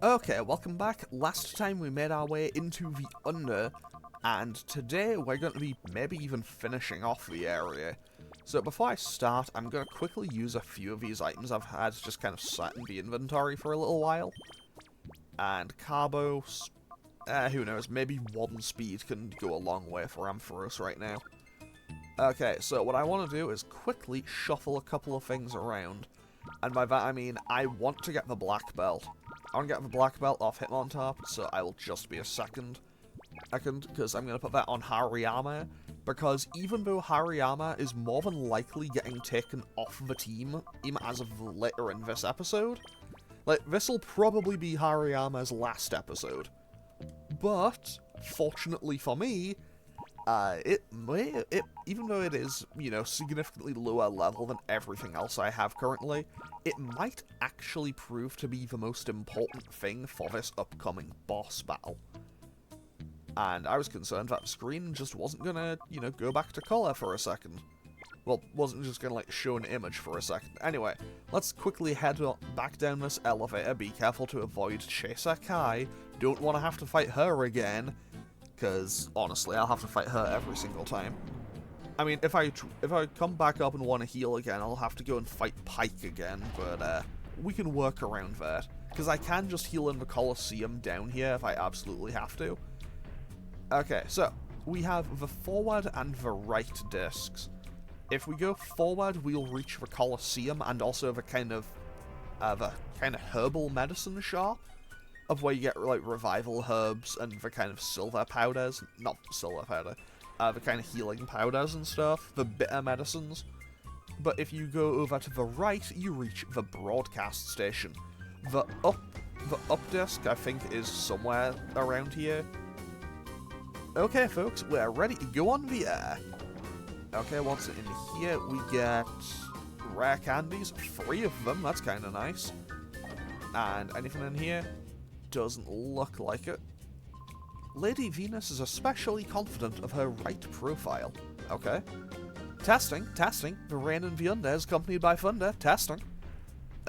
Okay, welcome back. Last time we made our way into the Under, and today we're going to be maybe even finishing off the area. So before I start, I'm going to quickly use a few of these items I've had just kind of sat in the inventory for a little while. And Carbos, who knows, maybe one speed can go a long way for Ampharos right now. Okay, so what I want to do is quickly shuffle a couple of things around. And by that I mean, I want to get the black belt. I want to get the black belt off Hitmontop, so I will just be a second, because I'm going to put that on Hariyama, because even though Hariyama is more than likely getting taken off the team, even as of later in this episode, like, this'll probably be Hariyama's last episode. But, fortunately for me, even though it is, you know, significantly lower level than everything else I have currently, it might actually prove to be the most important thing for this upcoming boss battle. And I was concerned that the screen just wasn't gonna, you know, go back to color for a second. Well, wasn't just gonna, like, show an image for a second. Anyway, let's quickly head back down this elevator. Be careful to avoid Chaser Kai. Don't want to have to fight her again. Because, honestly, I'll have to fight her every single time. I mean, if I come back up and want to heal again, I'll have to go and fight Pike again, but, we can work around that. Because I can just heal in the Colosseum down here if I absolutely have to. Okay, so, we have the forward and the right discs. If we go forward, we'll reach the Colosseum and also the kind of herbal medicine shop. Of where you get, like, revival herbs and the kind of silver powders. Not silver powder. The kind of healing powders and stuff. The bitter medicines. But if you go over to the right, you reach the broadcast station. The up disc, I think, is somewhere around here. Okay, folks, we're ready to go on the air. Okay, what's in here? We get rare candies. 3 of them, that's kind of nice. And anything in here? Doesn't look like it. Lady Venus is especially confident of her right profile. Okay. Testing. The rain and the under is accompanied by thunder. Testing.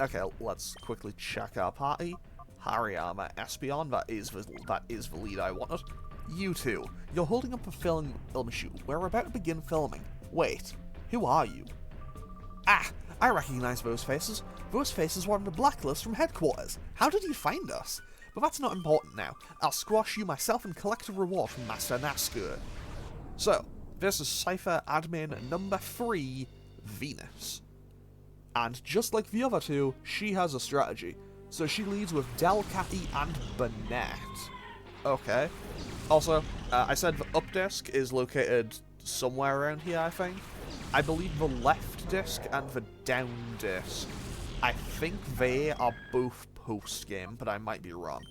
Okay, let's quickly check our party. Hariyama, Espeon, that is the lead I wanted. You two, you're holding up a film shoot. We're about to begin filming. Wait, who are you? Ah, I recognize those faces. Those faces were on the blacklist from headquarters. How did you find us? But that's not important now. I'll squash you myself and collect a reward from Master Naskur. So, this is Cypher Admin number 3, Venus. And just like the other two, she has a strategy. So she leads with Delcatty and Burnett. Okay. Also, I said the up disc is located somewhere around here, I think. I believe the left disc and the down disc, I think they are both post-game, but I might be wrong.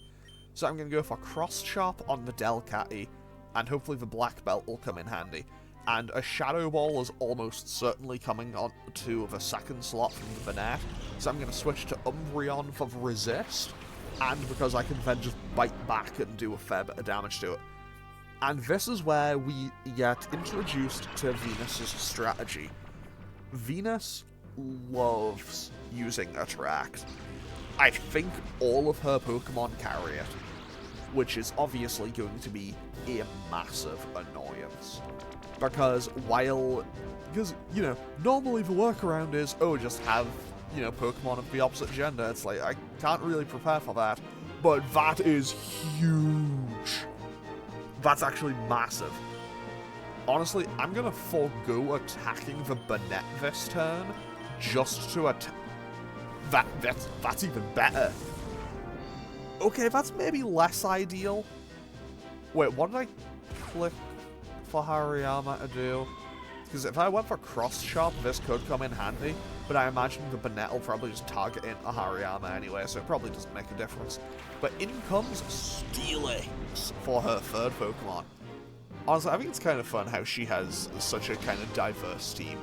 So I'm going to go for cross-chop on the Delcatty, and hopefully the black belt will come in handy. And a Shadow Ball is almost certainly coming on to the second slot from the Burnett, so I'm going to switch to Umbreon for the resist, and because I can then just bite back and do a fair bit of damage to it. And this is where we get introduced to Venus's strategy. Venus loves using Attract. I think all of her Pokemon carry it, which is obviously going to be a massive annoyance. Because you know, normally the workaround is, oh, just have, you know, Pokemon of the opposite gender. It's like, I can't really prepare for that. But that is huge. That's actually massive. Honestly, I'm gonna forego attacking the Burnett this turn, just to attack. That's even better. Okay, that's maybe less ideal. Wait, what did I click for Hariyama to do? Because if I went for cross-chop, this could come in handy, but I imagine the Burnett will probably just target into Hariyama anyway, so it probably doesn't make a difference. But in comes Steelix for her third Pokemon. Honestly, I think it's kind of fun how she has such a kind of diverse team.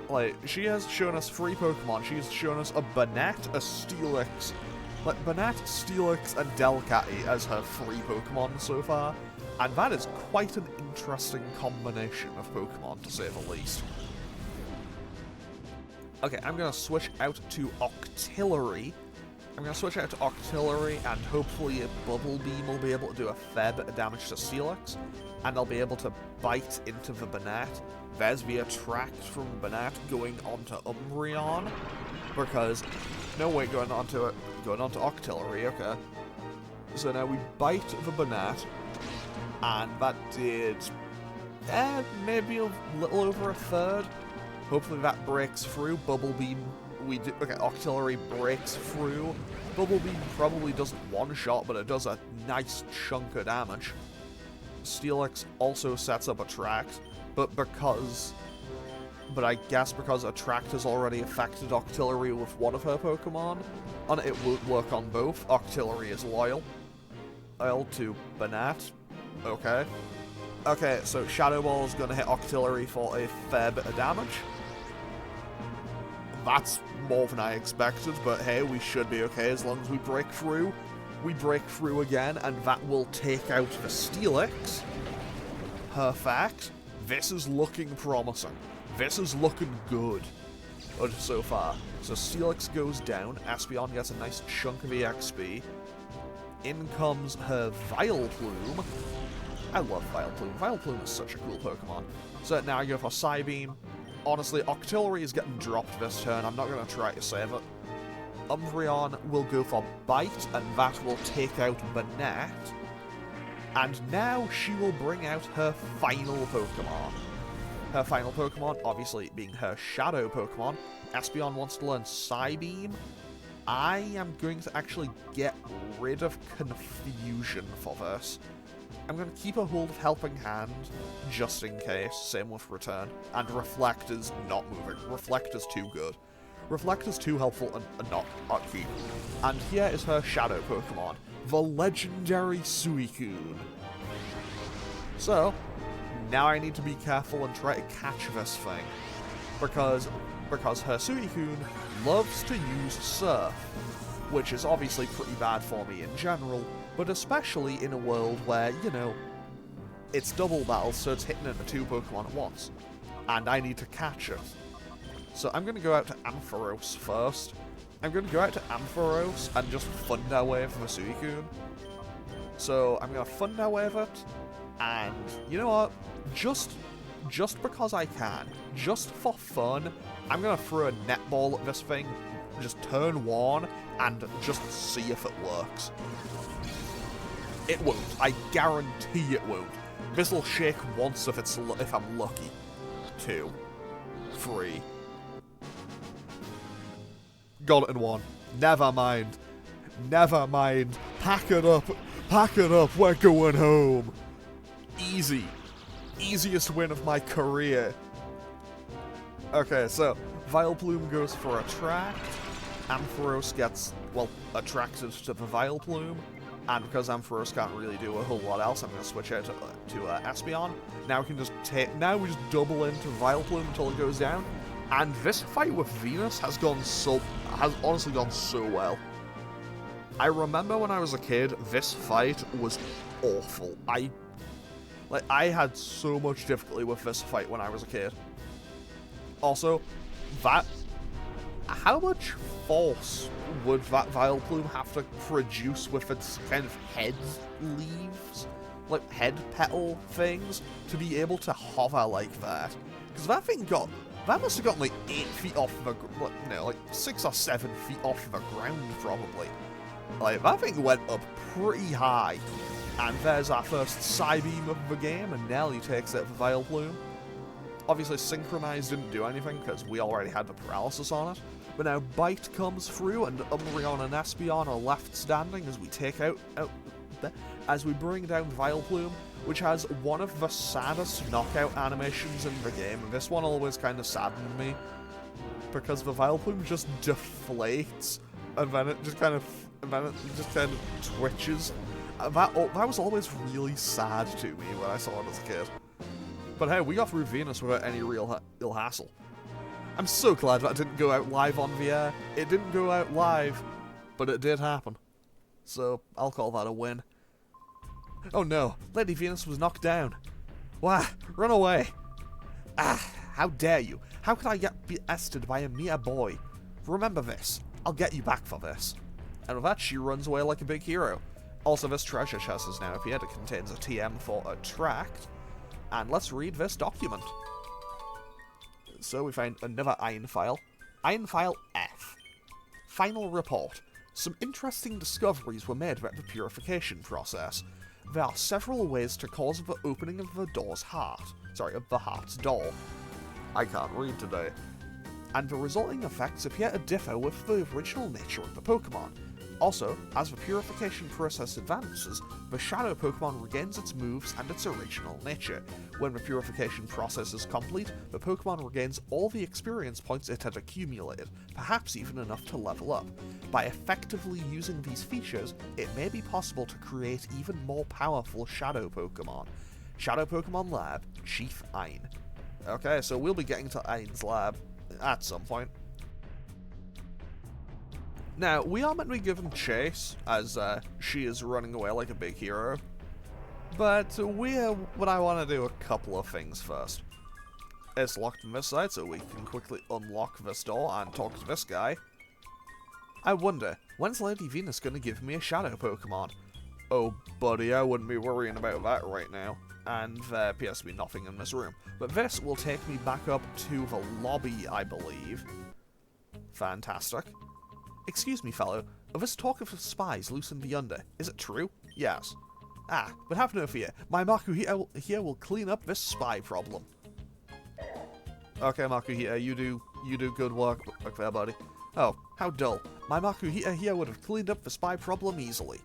Like, she has shown us 3 Pokemon. She's shown us a Burnett, a Steelix, like Burnett, Steelix, and Delcatty as her 3 Pokemon so far. And that is quite an interesting combination of Pokemon, to say the least. Okay, I'm going to switch out to Octillery. I'm going to switch out to Octillery, and hopefully a Bubble Beam will be able to do a fair bit of damage to Steelix, and I'll be able to bite into the Banette. There's the Attract from Banette going onto Umbreon, because... No, wait, going onto Octillery, okay. So now we bite the Banette, and that did... maybe a little over a third. Hopefully that breaks through. Bubble Beam... Okay, Octillery breaks through. Bubble Beam probably doesn't one-shot, but it does a nice chunk of damage. Steelix also sets up Attract, but I guess because Attract has already affected Octillery with one of her Pokemon, and it won't work on both. Octillery is loyal. Loyal to Banette. Okay. Okay, so Shadow Ball is going to hit Octillery for a fair bit of damage. That's more than I expected, but hey, we should be okay as long as we break through. We break through again, and that will take out the Steelix. Perfect. This is looking promising. This is looking good so far. So Steelix goes down, Espeon gets a nice chunk of EXP. In comes her Vileplume. I love Vileplume. Vileplume is such a cool Pokemon. So now I go for Psybeam. Honestly, Octillery is getting dropped this turn. I'm not going to try to save it. Umbreon will go for Bite, and that will take out Banette. And now she will bring out her final Pokemon. Her final Pokemon, obviously, being her Shadow Pokemon. Espeon wants to learn Psybeam. I am going to actually get rid of Confusion for this. I'm going to keep a hold of Helping Hand, just in case. Same with Return. And Reflect is not moving. Reflect is too good. Reflect is too helpful and not keep. And here is her Shadow Pokemon, the legendary Suicune. So, now I need to be careful and try to catch this thing. Because her Suicune loves to use Surf, which is obviously pretty bad for me in general, but especially in a world where, you know, it's double battles, so it's hitting into two Pokemon at once. And I need to catch it. So I'm going to go out to Ampharos first. I'm going to go out to Ampharos and just Thunder Wave the Suicune. So I'm going to Thunder Wave it, and you know what? Just because I can, just for fun, I'm going to throw a netball at this thing, just turn one, and just see if it works. It won't. I guarantee it won't. This'll shake once if I'm lucky. 2, 3. Got it in 1. Never mind. Never mind. Pack it up. Pack it up. We're going home. Easy. Easiest win of my career. Okay, so Vileplume goes for Attract. Ampharos gets, well, attracted to the Vileplume. And because Ampharos can't really do a whole lot else, I'm going to switch out to Espeon. Now we can just we just double into Vileplume until it goes down. And this fight with Venus has honestly gone so well. I remember when I was a kid, this fight was awful. I had so much difficulty with this fight when I was a kid. Also, how much force would that Vileplume have to produce with its kind of head leaves? Like head petal things? To be able to hover like that? Because that must have gotten like 8 feet off the, like 6 or 7 feet off the ground probably. Like, that thing went up pretty high. And there's our first Psybeam of the game, and Nelly takes it for Vileplume. Obviously, Synchronize didn't do anything, because we already had the paralysis on it. But now Bite comes through, and Umbreon and Espeon are left standing as we as we bring down Vileplume, which has one of the saddest knockout animations in the game. And this one always kind of saddened me, because the Vileplume just deflates, and then it just kind of twitches. That was always really sad to me when I saw it as a kid. But hey, we got through Venus without any real ill hassle. I'm so glad that didn't go out live on the air. It didn't go out live, but it did happen. So, I'll call that a win. Oh no, Lady Venus was knocked down. Wah, run away. Ah, how dare you. How could I get bested by a mere boy? Remember this. I'll get you back for this. And with that, she runs away like a big hero. Also, this treasure chest has now appeared. It contains a TM for attract. And let's read this document. So we find another iron file. Iron file F. Final report. Some interesting discoveries were made about the purification process. There are several ways to cause the opening of the door's heart. Sorry, of the heart's door. I can't read today. And the resulting effects appear to differ with the original nature of the Pokemon. Also, as the purification process advances, the Shadow Pokemon regains its moves and its original nature. When the purification process is complete, the Pokemon regains all the experience points it had accumulated, perhaps even enough to level up. By effectively using these features, it may be possible to create even more powerful Shadow Pokemon. Shadow Pokemon Lab, Chief Ein. Okay, so we'll be getting to Ein's lab at some point. Now, we are meant to be given chase, as she is running away like a big hero. But I want to do a couple of things first. It's locked on this side, so we can quickly unlock this door and talk to this guy. I wonder, when's Lady Venus going to give me a Shadow Pokemon? Oh, buddy, I wouldn't be worrying about that right now. And there appears to be nothing in this room. But this will take me back up to the lobby, I believe. Fantastic. Excuse me, fellow. This talk of spies loose in the under, is it true? Yes. Ah, but have no fear. My Makuhita here will clean up this spy problem. Okay, Makuhita, you do good work there, buddy. Oh, how dull. My Makuhita here would have cleaned up the spy problem easily.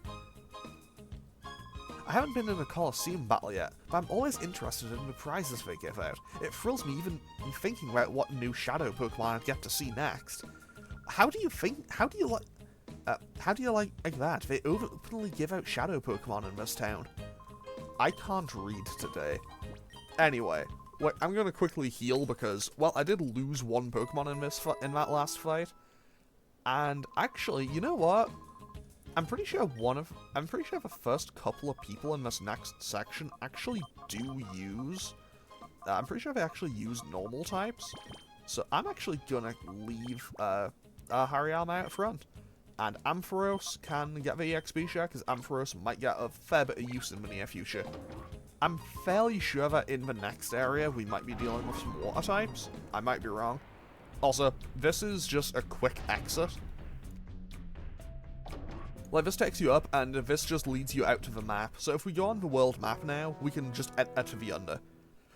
I haven't been in a Colosseum battle yet, but I'm always interested in the prizes they give out. It thrills me even thinking about what new Shadow Pokemon I'd get to see next. How do you like that? They openly give out Shadow Pokemon in this town. I can't read today. Anyway, wait, I'm gonna quickly heal because, well, I did lose one Pokemon in that last fight. And actually, you know what? I'm pretty sure the first couple of people in this next section actually do use. I'm pretty sure they actually use normal types. So I'm actually gonna leave Hariyama out front. And Ampharos can get the EXP share, because Ampharos might get a fair bit of use in the near future. I'm fairly sure that in the next area we might be dealing with some water types. I might be wrong. Also, this is just a quick exit. Like, this takes you up, and this just leads you out to the map. So if we go on the world map now, we can just enter to the under.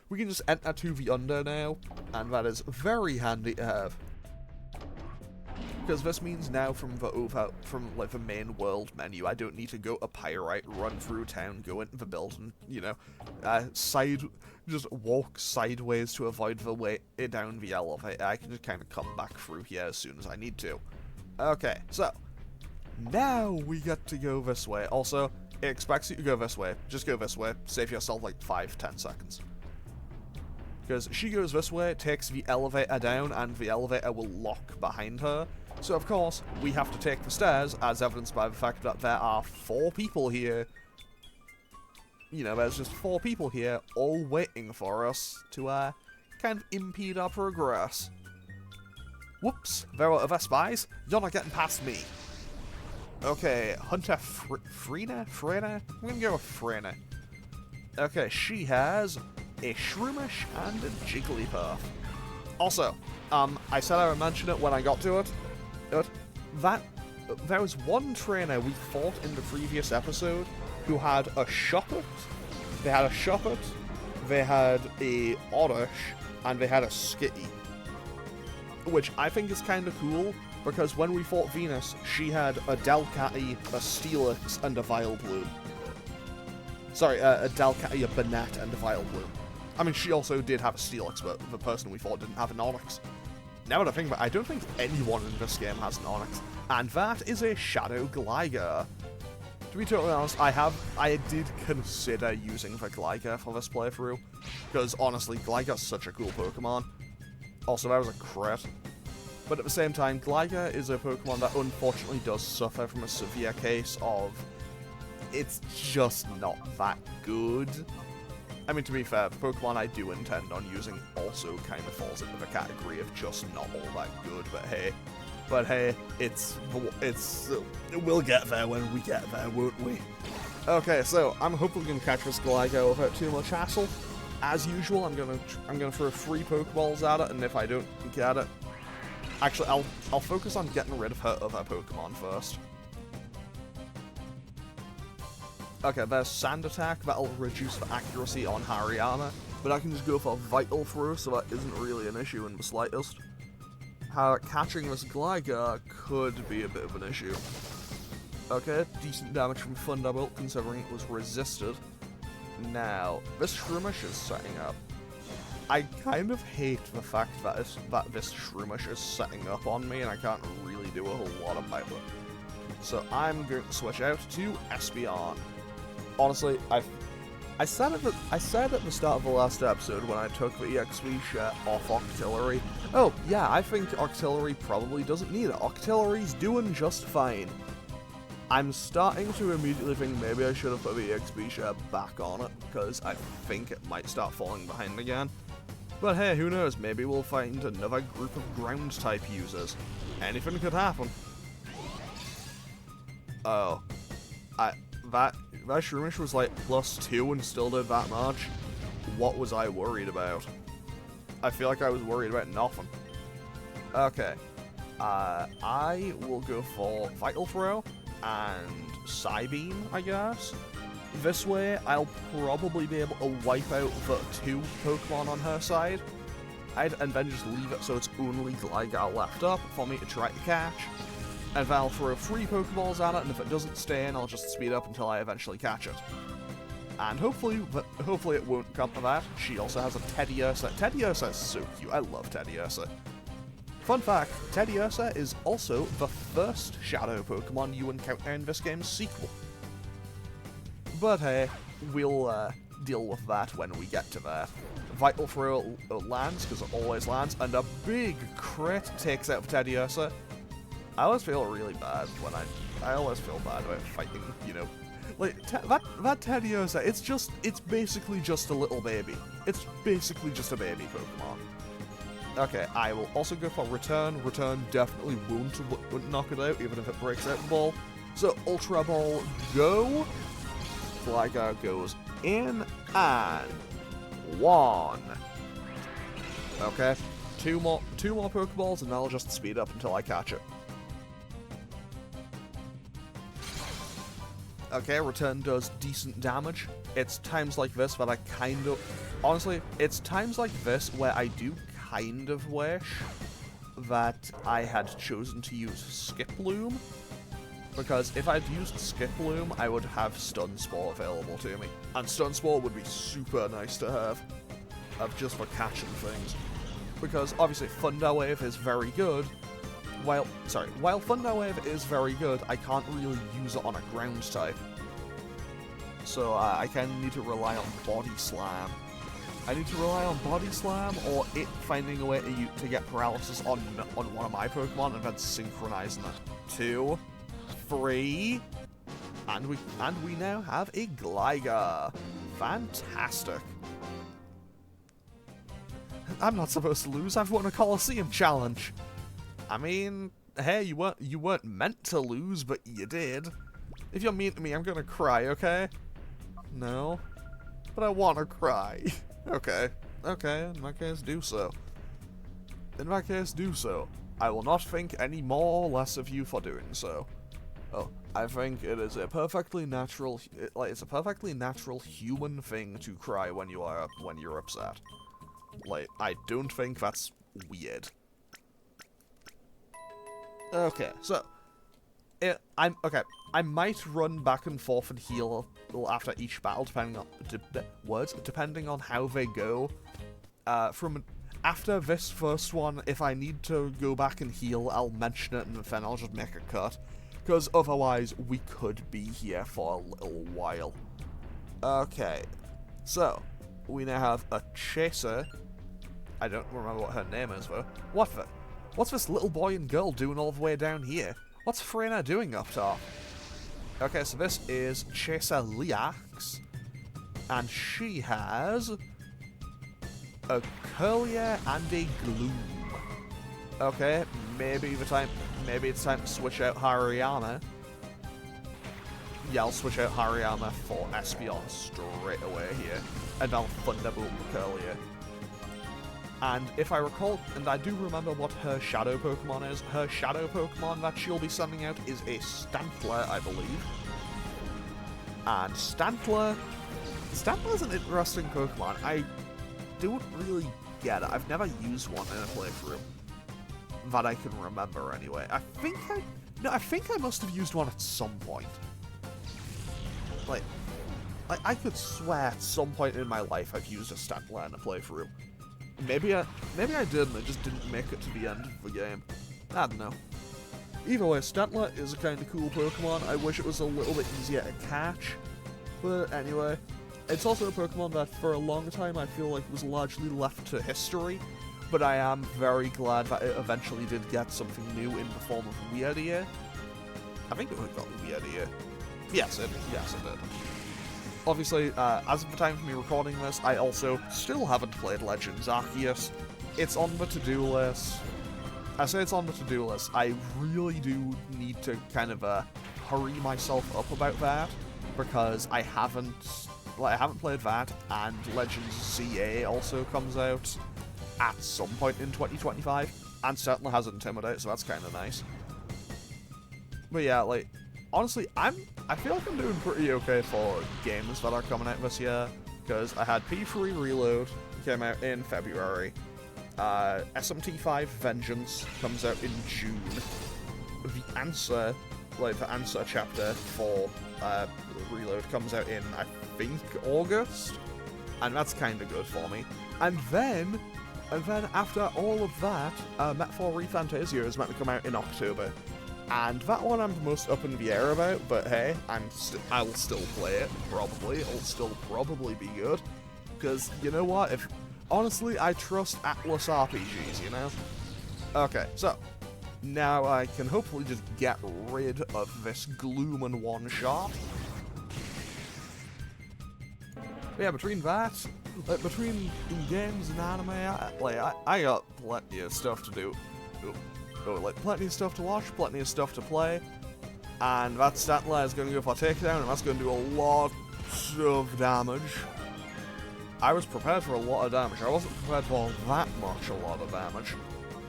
We can just enter to the under now, and that is very handy to have. Because this means now from the main world menu, I don't need to go to Pyrite, run through town, go into the building, you know, just walk sideways to avoid the way down the elevator. I can just kind of come back through here as soon as I need to. Okay, so now we get to go this way. Also, it expects you to go this way. Just go this way. Save yourself like 5-10 seconds. Because she goes this way, takes the elevator down, and the elevator will lock behind her. So, of course, we have to take the stairs, as evidenced by the fact that there are 4 people here. You know, there's just 4 people here, all waiting for us to, kind of impede our progress. Whoops, there are other spies. You're not getting past me. Okay, Hunter Frena? I'm gonna go with Frena. Okay, she has a Shroomish and a Jigglypuff. Also, I said I would mention it when I got to it. There was one trainer we fought in the previous episode who had a Shuppet, they had a Oddish, and they had a Skitty. Which I think is kind of cool, because when we fought Venus, she had a Delcatty, a Steelix, and a Vileplume. Sorry, a Delcatty, a Banette, and a Vileplume. I mean, she also did have a Steelix, but the person we fought didn't have an Onix. Now that I think about it, I don't think anyone in this game has an Onix. And that is a Shadow Gligar. To be totally honest, I did consider using the Gligar for this playthrough. Because honestly, Gligar's such a cool Pokemon. Also, that was a crit. But at the same time, Gligar is a Pokemon that unfortunately does suffer from a severe case of it's just not that good. I mean, to be fair, the Pokemon I do intend on using also kind of falls into the category of just not all that good, but hey. But hey, we'll get there when we get there, won't we? Okay, so I'm hopefully gonna catch this Gligo without too much hassle. As usual, I'm gonna throw 3 Pokeballs at it, and if I don't get it, actually I'll focus on getting rid of her other Pokemon first. Okay, there's Sand Attack, that'll reduce the accuracy on Haryana, but I can just go for Vital Throw, so that isn't really an issue in the slightest. Catching this Gligar could be a bit of an issue. Okay, decent damage from Thunderbolt considering it was resisted. Now, this Shroomish is setting up. I kind of hate the fact that this Shroomish is setting up on me and I can't really do a whole lot about it. So I'm going to switch out to Espeon. Honestly, I said at the start of the last episode when I took the EXP share off Octillery, oh yeah, I think Octillery probably doesn't need it. Octillery's doing just fine. I'm starting to immediately think maybe I should have put the EXP share back on it, because I think it might start falling behind again. But hey, who knows, maybe we'll find another group of ground-type users. Anything could happen. Oh. That Shroomish was like +2 and still did that much. What was I worried about? I feel like I was worried about nothing. Okay. I will go for Vital Throw and Psybeam, I guess. This way, I'll probably be able to wipe out the 2 Pokemon on her side. And then just leave it so it's only Gligar left up for me to try to catch. And then I'll throw 3 Pokeballs at it, and if it doesn't stay in, I'll just speed up until I eventually catch it. And hopefully it won't come to that. She also has a Teddiursa. Teddiursa is so cute. I love Teddiursa. Fun fact, Teddiursa is also the first Shadow Pokemon you encounter in this game's sequel. But hey, we'll deal with that when we get to that. Vital Throw lands, because it always lands, and a big crit takes out Teddiursa. I always feel really bad when I always feel bad about fighting, you know. Like, that Teddiursa, it's basically just a little baby. It's basically just a baby Pokemon. Okay, I will also go for Return. Return definitely won't knock it out, even if it breaks out the ball. So, Ultra Ball, go. Gligar goes in, and 1. Okay, two more Pokeballs, and I'll just speed up until I catch it. Okay, Return does decent damage. It's times like this that I kind of... Honestly, it's times like this where I do kind of wish that I had chosen to use Skip Loom. Because if I'd used Skip Loom, I would have Stun Spore available to me. And Stun Spore would be super nice to have. Just for catching things. Because obviously Thunder Wave is very good. While Thunder Wave is very good, I can't really use it on a ground type. So I kind of need to rely on Body Slam. I need to rely on Body Slam or it finding a way to get paralysis on one of my Pokemon and then synchronizing it. 2, 3, and we now have a Gligar. Fantastic. I'm not supposed to lose. I've won a Colosseum challenge. I mean, hey, you weren't meant to lose, but you did. If you're mean to me, I'm gonna cry, okay? No? But I wanna cry. Okay, in that case, do so. In that case, do so. I will not think any more or less of you for doing so. Oh, I think it is a perfectly natural, it's a perfectly natural human thing to cry when you're upset. Like, I don't think that's weird. Okay, so I might run back and forth and heal after each battle, depending on how they go. After this first one, if I need to go back and heal, I'll mention it and then I'll just make a cut, because otherwise we could be here for a little while. Okay, so we now have a Chaser. I don't remember what her name is though. What's this little boy and girl doing all the way down here? What's Freyna doing up top? Okay, so this is Chaser Leax, and she has a Curlier and a Gloom. Okay, maybe maybe it's time to switch out Hariyama. Yeah, I'll switch out Hariyama for Espeon straight away here, and I'll Thunderbolt Curlier. And if I recall, and I do remember what her shadow Pokemon is, her shadow Pokemon that she'll be sending out is a Stantler, I believe. And Stantler's an interesting Pokemon. I don't really get it. I've never used one in a playthrough that I can remember anyway. I think I must have used one at some point. Like I could swear at some point in my life I've used a Stantler in a playthrough. Maybe I did and I just didn't make it to the end of the game. I don't know. Either way, Stantler is a kind of cool Pokemon. I wish it was a little bit easier to catch. But anyway, it's also a Pokemon that for a long time I feel like was largely left to history. But I am very glad that it eventually did get something new in the form of Weirdier. I think it got Weirdier. Yes, it did. Obviously, as of the time of me recording this, I also still haven't played Legends Arceus. It's on the to-do list. I say it's on the to-do list. I really do need to kind of hurry myself up about that, because I haven't played that, and Legends ZA also comes out at some point in 2025, and certainly has Intimidate, so that's kind of nice. But yeah, like, honestly, I feel like I'm doing pretty okay for games that are coming out this year, because I had P3 Reload, came out in February, SMT5 Vengeance comes out in June, the answer chapter for Reload comes out in, I think, August, and that's kind of good for me. And then after all of that, Met4 ReFantasia is meant to come out in October. And that one I'm most up in the air about, but hey, I'll still play it, probably. It'll still probably be good. Because, you know what, honestly, I trust Atlas RPGs, you know? Okay, so, now I can hopefully just get rid of this gloom and one-shot. Yeah, between that, between games and anime, I got plenty of stuff to do. Plenty of stuff to watch, plenty of stuff to play, and that Stantler is going to go for a takedown, and that's going to do a lot of damage. I was prepared for a lot of damage. I wasn't prepared for that much a lot of damage.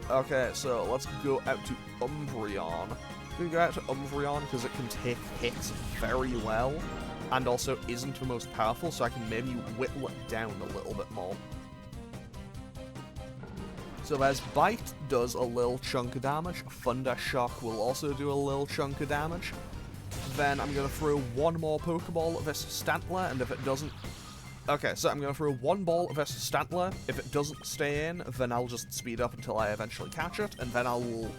Okay, so let's go out to Umbreon. We go out to Umbreon because it can take hits very well, and also isn't the most powerful, so I can maybe whittle it down a little bit more. So there's Bite, does a little chunk of damage. Thunder Shock will also do a little chunk of damage. Then I'm going to throw one more Pokeball at this Stantler, and if it doesn't... Okay, so I'm going to throw one ball at this Stantler. If it doesn't stay in, then I'll just speed up until I eventually catch it, and then I'll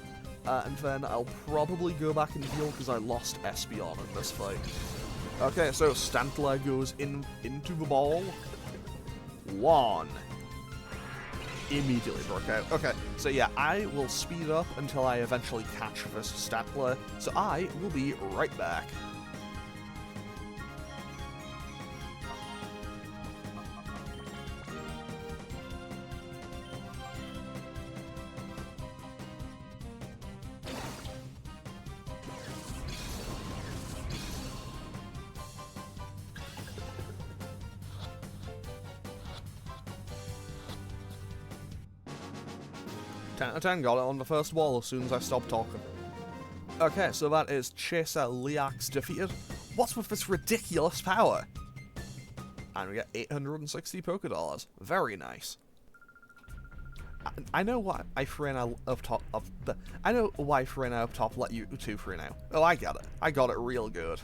probably go back and heal because I lost Espeon in this fight. Okay, so Stantler goes into the ball. One. Immediately broke out. Okay, so yeah, I will speed up until I eventually catch this Stantler, so I will be right back. Out of 10, got it on the first wall as soon as I stopped talking. Okay, so that is Chaser Leax defeated. What's with this ridiculous power? And we get 860 Pokédollars. Very nice. I know why Frena up top I know why Frena up top let you 2 free now. Oh, I get it. I got it real good.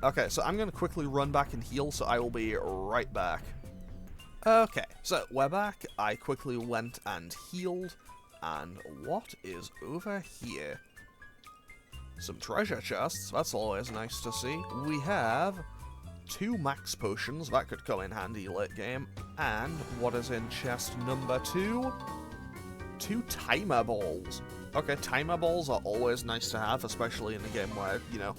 Okay, so I'm gonna quickly run back and heal, so I will be right back. Okay, so we're back. I quickly went and healed, and what is over here? Some treasure chests, that's always nice to see. We have 2 max potions, that could come in handy late game, and what is in chest number 2? 2 timer balls. Okay, timer balls are always nice to have, especially in a game where, you know,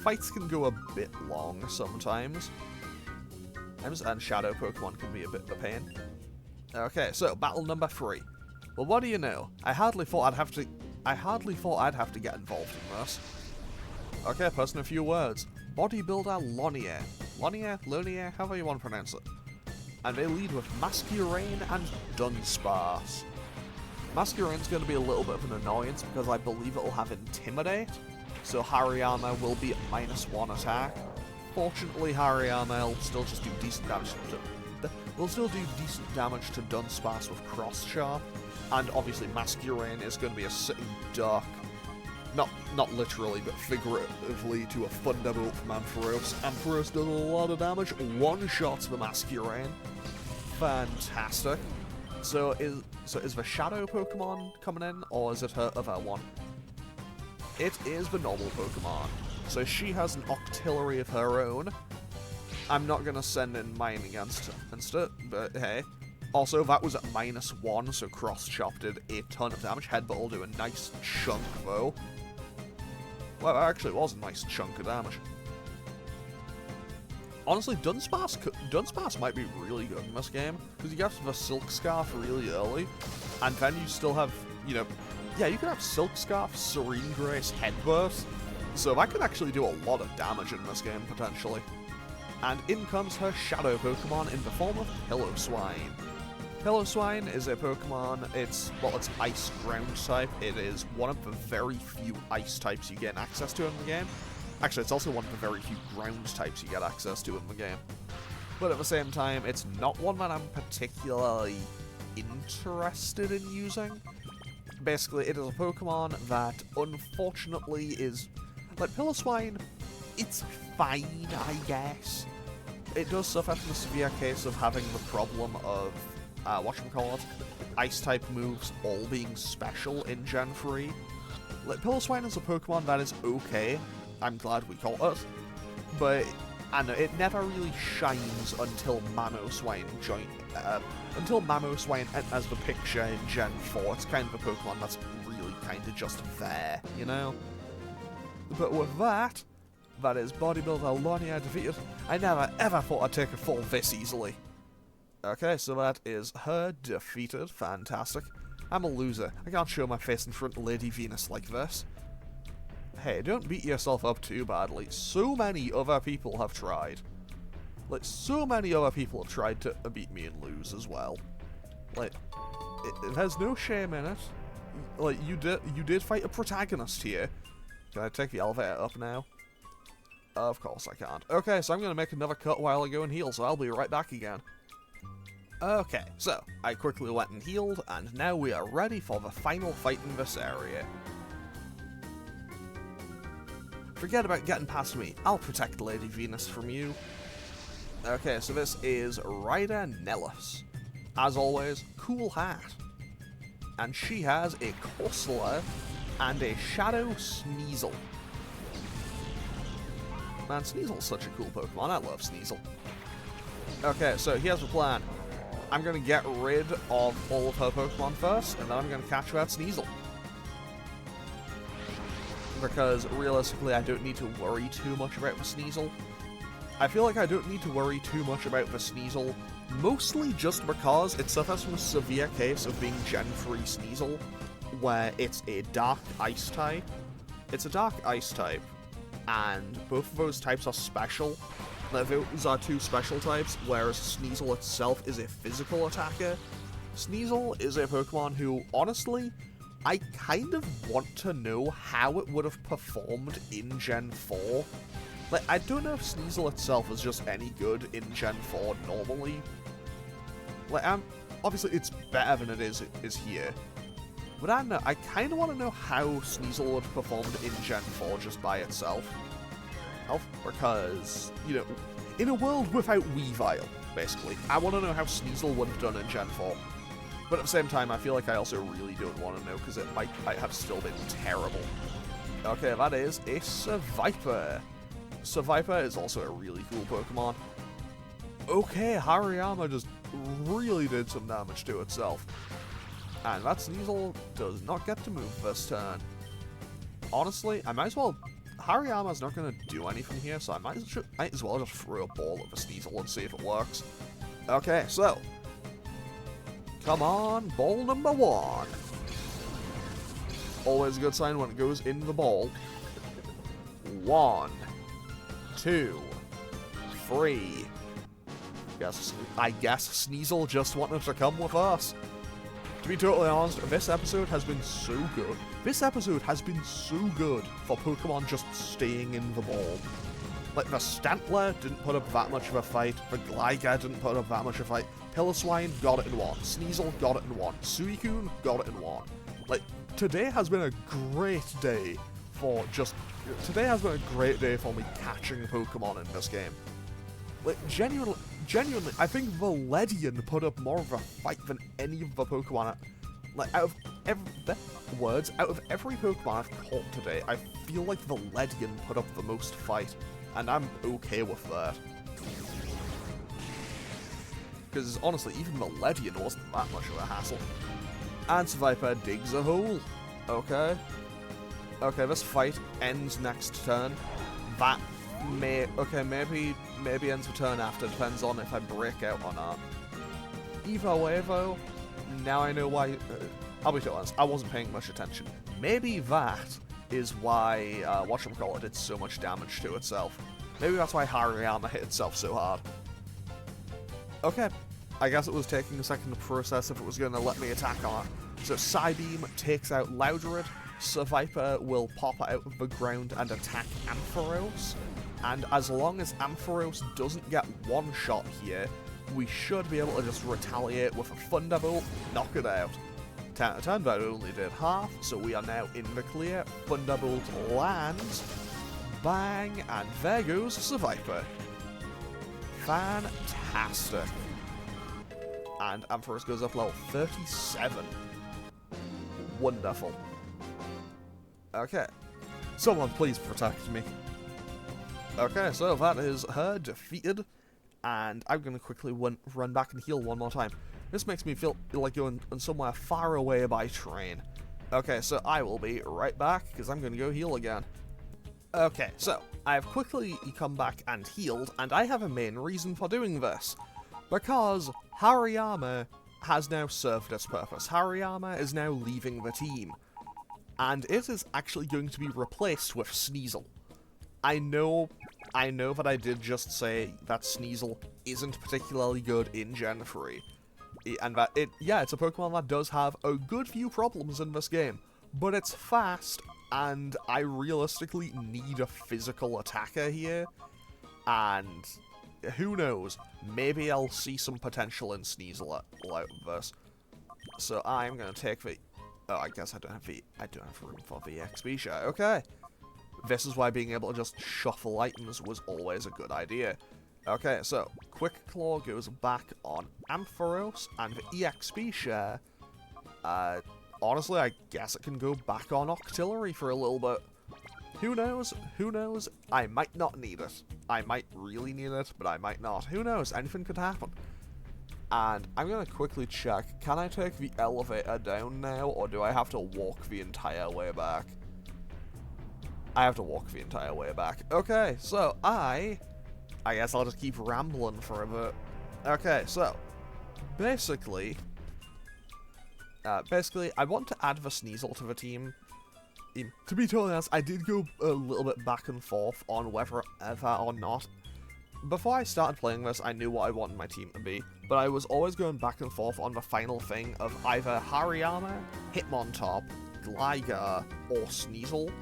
fights can go a bit long sometimes. And Shadow Pokemon can be a bit of a pain. Okay, so battle number 3. Well, what do you know? I hardly thought I hardly thought I'd have to get involved in this. Okay, person a few words. Bodybuilder Lonier. Lonier, however you want to pronounce it. And they lead with Masquerain and Dunsparce. Masquerain's going to be a little bit of an annoyance because I believe it'll have Intimidate, so Hariyama will be at -1 attack. Fortunately, Hariyama will still just do decent damage to Dunsparce with Cross Sharp, and obviously Masquerain is going to be a sitting duck. Not literally, but figuratively, to a Thunderbolt from Ampharos. Ampharos does a lot of damage, one-shots the Masquerain. Fantastic. So is the Shadow Pokemon coming in, or is it her other one? It is the normal Pokemon. So she has an Octillery of her own. I'm not going to send in mine against it, but hey. Also, that was at -1, so Cross Chop did a ton of damage. Headbutt will do a nice chunk, though. Well, actually, it was a nice chunk of damage. Honestly, Dunsparce might be really good in this game, because you get the Silk Scarf really early, and then you still have, you know, yeah, you can have Silk Scarf, Serene Grace, Headbutt, so that could actually do a lot of damage in this game, potentially. And in comes her Shadow Pokemon in the form of Piloswine. Piloswine is a Pokemon, it's Ice Ground type. It is one of the very few Ice types you get access to in the game. Actually, it's also one of the very few Ground types you get access to in the game. But at the same time, it's not one that I'm particularly interested in using. Basically, it is a Pokemon that, unfortunately, is... like, Piloswine, it's fine, I guess. It does suffer from a severe case of having the problem of, whatchamacallit, Ice-type moves all being special in Gen 3. Like, Piloswine is a Pokemon that is okay. I'm glad we caught it. But, I know, it never really shines until Mamoswine enters the picture in Gen 4. It's kind of a Pokemon that's really kind of just there, you know? But with that is Bodybuilder Lonier defeated. I never ever thought I'd take a fall this easily. Okay, so that is her defeated. Fantastic. I'm a loser. I can't show my face in front of Lady Venus like this. Hey, don't beat yourself up too badly. So many other people have tried. Like, so many other people have tried to beat me and lose as well. Like, there's no shame in it. Like, you did fight a protagonist here. Can I take the elevator up now? Of course I can't. Okay, so I'm going to make another cut while I go and heal, so I'll be right back again. Okay, so I quickly went and healed, and now we are ready for the final fight in this area. Forget about getting past me. I'll protect Lady Venus from you. Okay, so this is Ryder Nellis. As always, cool hat. And she has a Corsola and a Shadow Sneasel. Man, Sneasel's such a cool Pokemon. I love Sneasel. Okay, so here's the plan. I'm going to get rid of all of her Pokemon first, and then I'm going to catch that Sneasel. Because, realistically, I don't need to worry too much about the Sneasel. I feel like I don't need to worry too much about the Sneasel, mostly just because it suffers from a severe case of being Gen 3 Sneasel, where it's a Dark Ice type. It's a Dark Ice type, and both of those types are special. Those are two special types, whereas Sneasel itself is a physical attacker. Sneasel is a Pokemon who, honestly, I kind of want to know how it would have performed in Gen 4. Like, I don't know if Sneasel itself is just any good in Gen 4 normally. Like, obviously it's better than it is here. But I don't know, I kind of want to know how Sneasel would have performed in Gen 4 just by itself. Because, you know, in a world without Weavile, basically, I want to know how Sneasel would have done in Gen 4. But at the same time, I feel like I also really don't want to know, because it might have still been terrible. Okay, that is a Seviper. Seviper is also a really cool Pokemon. Okay, Hariyama just really did some damage to itself. And that Sneasel does not get to move this turn. Honestly, I might as well... Hariyama's not going to do anything here, so I might as well just throw a ball at the Sneasel and see if it works. Okay, so... come on, ball number 1. always a good sign when it goes in the ball. 1, 2, 3. I guess Sneasel just wanted to come with us. To be totally honest, this episode has been so good. This episode has been so good for Pokemon just staying in the ball. Like, the Stantler didn't put up that much of a fight, the Gligar didn't put up that much of a fight, Piloswine got it in 1, Sneasel got it in 1, Suicune got it in 1. Like, today has been a great day for just... Today has been a great day for me catching Pokemon in this game. Like, genuinely, I think Valedian put up more of a fight than any of the Pokemon. Like, out of every Pokemon I've caught today, I feel like Valedian put up the most fight, and I'm okay with that. Because, honestly, even Valedian wasn't that much of a hassle. And Viper digs a hole. Okay. Okay, this fight ends next turn. That may... Okay, maybe ends the turn after. Depends on if I break out or not. Either way, though, now I know why... I'll be totally honest, I wasn't paying much attention. Maybe that is why whatchamacallit did so much damage to itself. Maybe that's why Hariyama hit itself so hard. Okay, I guess it was taking a second to process if it was going to let me attack on it. So Psybeam takes out Loudred, Viper will pop out of the ground and attack Ampharos, and as long as Ampharos doesn't get one shot here, we should be able to just retaliate with a Thunderbolt, knock it out. Turned out it only did half, so we are now in the clear. Thunderbolt lands, bang, and there goes Viper. Fantastic. And Ampharos goes up level 37. Wonderful. Okay. Someone please protect me. Okay, so that is her defeated. And I'm going to quickly run back and heal one more time. This makes me feel like going somewhere far away by train. Okay, so I will be right back, because I'm going to go heal again. Okay, so I've quickly come back and healed, and I have a main reason for doing this. Because Hariyama has now served its purpose. Hariyama is now leaving the team. And it is actually going to be replaced with Sneasel. I know that I did just say that Sneasel isn't particularly good in Gen 3. And that it's a Pokemon that does have a good few problems in this game. But it's fast, and I realistically need a physical attacker here. And who knows, maybe I'll see some potential in Sneasel out of this. So I'm going to take the... Oh, I guess I don't have room for the XP share. Okay. This is why being able to just shuffle items was always a good idea. Okay, so Quick Claw goes back on Ampharos, and the EXP share, honestly, I guess it can go back on Octillery for a little bit. Who knows? Who knows? I might not need it. I might really need it, but I might not. Who knows? Anything could happen. And I'm going to quickly check, can I take the elevator down now, or do I have to walk the entire way back? I have to walk the entire way back. Okay, so I guess I'll just keep rambling for a bit. Okay, so basically, I want to add the Sneasel to the team. To be totally honest, I did go a little bit back and forth on whether or not. Before I started playing this, I knew what I wanted my team to be, but I was always going back and forth on the final thing of either Hariyama, Hitmontop, Gligar, or Sneasel.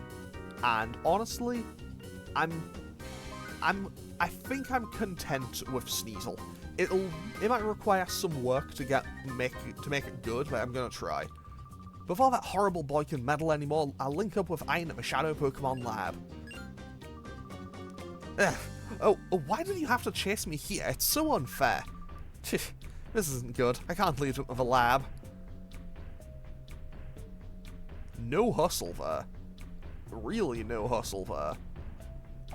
And honestly, I think I'm content with Sneasel. It might require some work to make it good, but I'm gonna try. Before that horrible boy can meddle anymore, I'll link up with Iron at the Shadow Pokemon Lab. Ugh. Oh, why did you have to chase me here? It's so unfair. This isn't good. I can't leave it with a lab. No hustle there. Really no hustle there.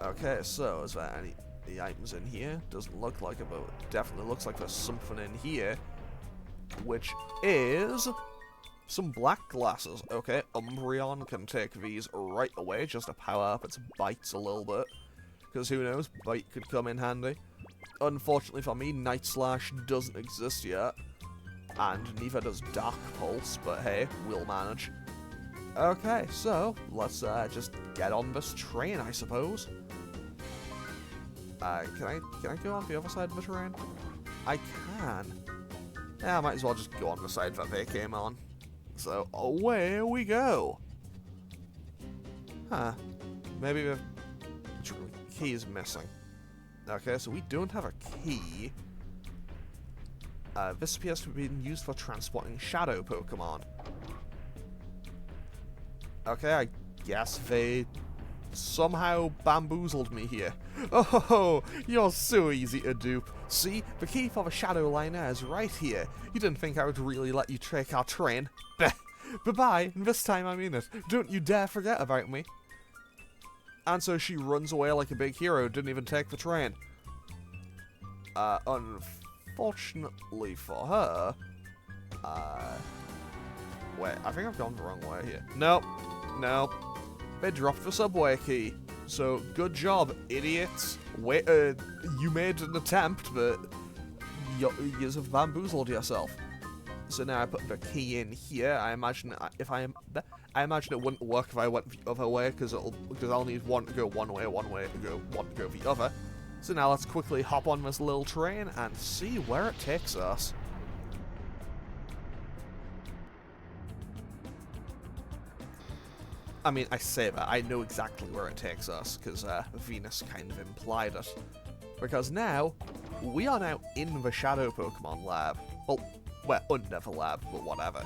Okay, so is there any items in here? Doesn't look like it, but it definitely looks like there's something in here. Which is some black glasses. Okay, Umbreon can take these right away just to power up its bites a little bit. Because who knows, Bite could come in handy. Unfortunately for me, Night Slash doesn't exist yet. And neither does Dark Pulse, but hey, we'll manage. Okay, so let's just get on this train, I suppose. Can I go on the other side of the train? I can. Yeah, I might as well just go on the side that they came on. So away we go. Huh. Maybe the key is missing. Okay, so we don't have a key. This appears to be used for transporting shadow Pokemon. Okay, I guess they somehow bamboozled me here. Oh, you're so easy to dupe. See, the key for the shadow liner is right here. You didn't think I would really let you take our train? Bye-bye, and this time I mean it. Don't you dare forget about me. And so she runs away like a big hero, didn't even take the train. Unfortunately for her, wait, I think I've gone the wrong way here. Nope, nope. They dropped the subway key. So, good job, idiots. Wait, you made an attempt, but you have bamboozled yourself. So now I put the key in here. I imagine I imagine it wouldn't work if I went the other way, because I'll need one to go one way to go, one to go the other. So now let's quickly hop on this little train and see where it takes us. I mean, I say that, I know exactly where it takes us, because Venus kind of implied it. Because now, we are now in the Shadow Pokemon lab. Well, we're under the lab, but whatever.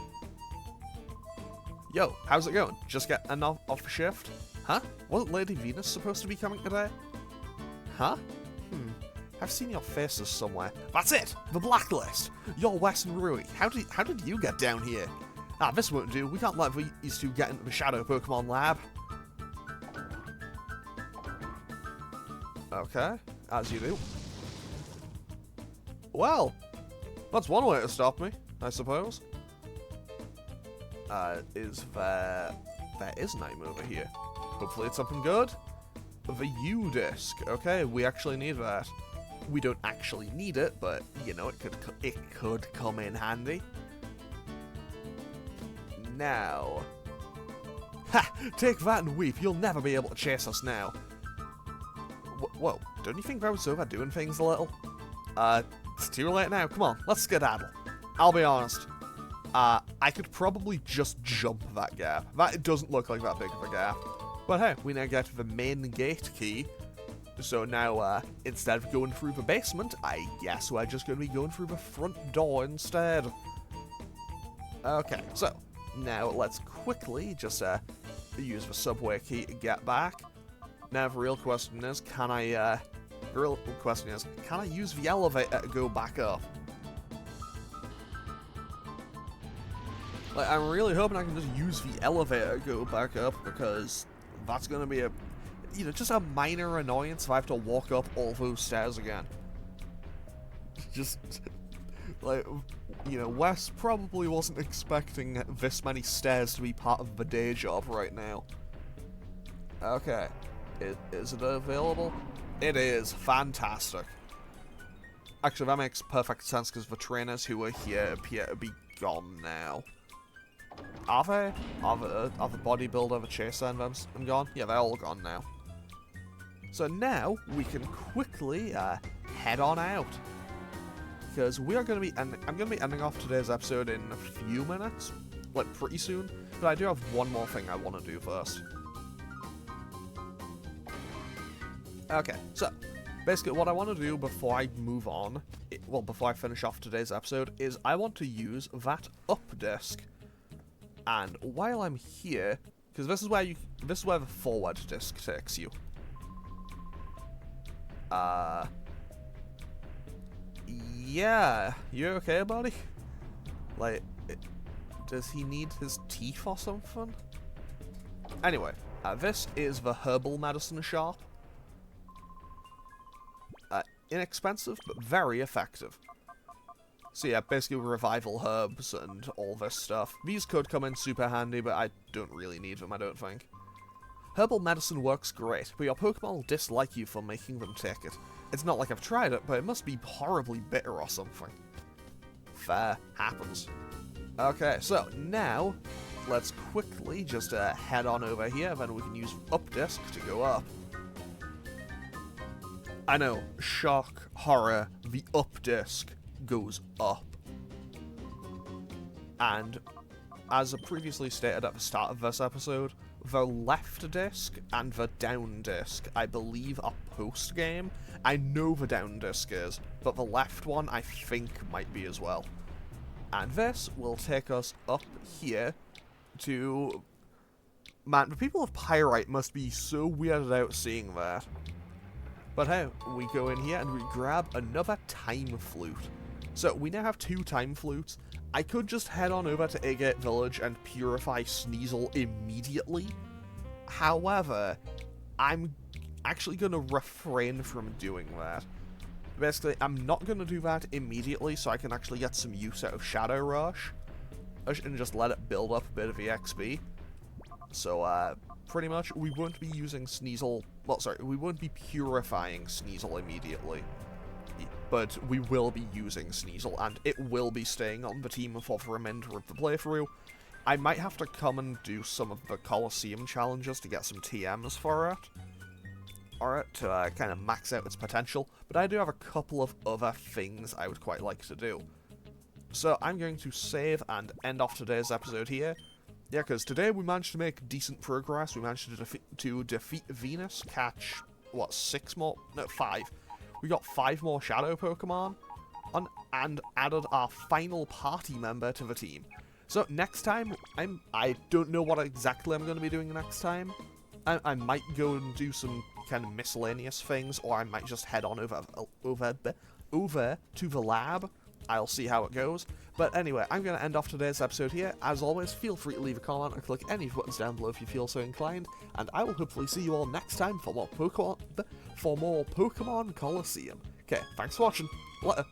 Yo, how's it going? Just getting off shift? Huh? Wasn't Lady Venus supposed to be coming today? Huh? I've seen your faces somewhere. That's it! The blacklist! You're Wes and Rui. How did you get down here? Ah, this won't do. We can't let these two get into the Shadow Pokemon lab. Okay, as you do. Well, that's one way to stop me, I suppose. There is an item over here. Hopefully it's something good. The U-disc. Okay, we actually need that. We don't actually need it, but, you know, it could come in handy. Now. Ha! Take that and weep. You'll never be able to chase us now. Whoa, don't you think I was overdoing things a little? It's too late now. Come on, let's skedaddle. I'll be honest. I could probably just jump that gap. That doesn't look like that big of a gap. But hey, we now get the main gate key. So now, instead of going through the basement, I guess we're just going to be going through the front door instead. Okay, so now let's quickly just use the subway key to get back. Now the real question is, can I use the elevator to go back up? Like, I'm really hoping I can just use the elevator to go back up, because that's going to be just a minor annoyance if I have to walk up all those stairs again. Just, like, Wes probably wasn't expecting this many stairs to be part of the day job right now. Okay. Is it available? It is. Fantastic. Actually, that makes perfect sense, because the trainers who are here appear to be gone now. Are they? Are the bodybuilder, the chaser, and them gone? Yeah, they're all gone now. So now, we can quickly head on out. Because we are going to be, I'm going to be ending off today's episode in a few minutes. Like, pretty soon. But I do have one more thing I want to do first. Okay, so, basically what I want to do before I move on, before I finish off today's episode, is I want to use that up disc. And while I'm here, because this is where the forward disc takes you. Yeah, you okay, buddy? Like, does he need his teeth or something? Anyway, this is the herbal medicine shop. Inexpensive, but very effective. So yeah, basically revival herbs and all this stuff. These could come in super handy, but I don't really need them, I don't think. Herbal medicine works great, but your Pokemon will dislike you for making them take it. It's not like I've tried it, but it must be horribly bitter or something. Fair. Happens. Okay, so now, let's quickly just head on over here, then we can use up disc to go up. I know, shock, horror, the up disc goes up. And as I previously stated at the start of this episode, the left disc and the down disc, I believe, are post-game. I know the down disc is, but the left one I think might be as well. And this will take us up here to... Man, the people of Pyrite must be so weirded out seeing that. But hey, we go in here and we grab another time flute. So we now have 2 time flutes. I could just head on over to Agate Village and purify Sneasel immediately. However, I'm actually going to refrain from doing that. Basically, I'm not going to do that immediately so I can actually get some use out of Shadow Rush. And just let it build up a bit of EXP. So, pretty much, we won't be using Sneasel... Well, sorry, we won't be purifying Sneasel immediately. But we will be using Sneasel, and it will be staying on the team for the remainder of the playthrough. I might have to come and do some of the Colosseum challenges to get some TMs for it. Alright, to kind of max out its potential. But I do have a couple of other things I would quite like to do. So I'm going to save and end off today's episode here. Yeah, because today we managed to make decent progress. We managed to defeat Venus, catch, what, 6 more? No, 5. We got 5 more Shadow Pokemon, and added our final party member to the team. So next time, I don't know what exactly I'm going to be doing next time. I might go and do some kind of miscellaneous things, or I might just head on over to the lab. I'll see how it goes. But anyway, I'm going to end off today's episode here. As always, feel free to leave a comment or click any of the buttons down below if you feel so inclined. And I will hopefully see you all next time for more Pokemon Colosseum. Okay, thanks for watching. Later.